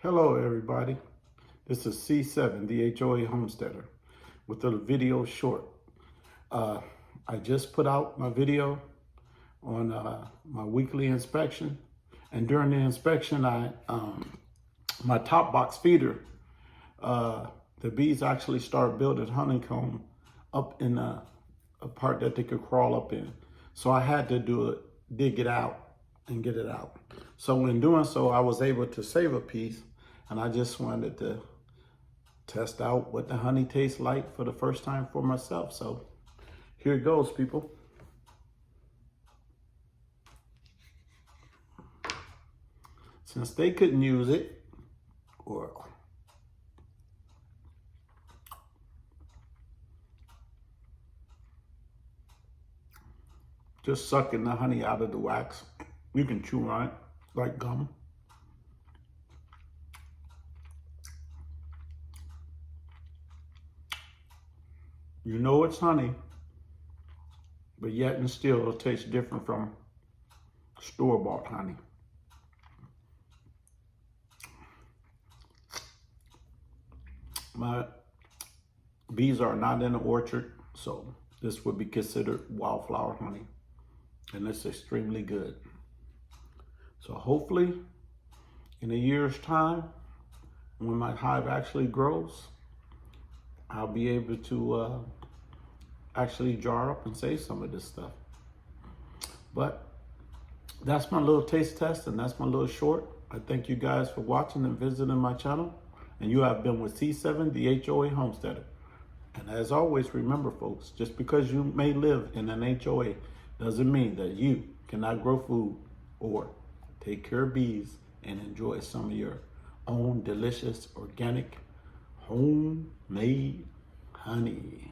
Hello everybody, this is C7, the HOA Homesteader, with a video short. I just put out my video on my weekly inspection, and during the inspection, my top box feeder, the bees actually start building honeycomb up in a part that they could crawl up in. So I had to dig it out and get it out. So in doing so, I was able to save a piece, and I just wanted to test out what the honey tastes like for the first time for myself. So here it goes, people. Since they couldn't use it, or just sucking the honey out of the wax, you can chew on it like gum. You know it's honey, but yet and still it'll taste different from store-bought honey. My bees are not in the orchard, so this would be considered wildflower honey, and it's extremely good. So hopefully in a year's time, when my hive actually grows, I'll be able to actually jar up and save some of this stuff. But that's my little taste test, and that's my little short. I thank you guys for watching and visiting my channel. And you have been with C7, the HOA Homesteader. And as always, remember folks, just because you may live in an HOA doesn't mean that you cannot grow food or take care of bees and enjoy some of your own delicious, organic, homemade honey.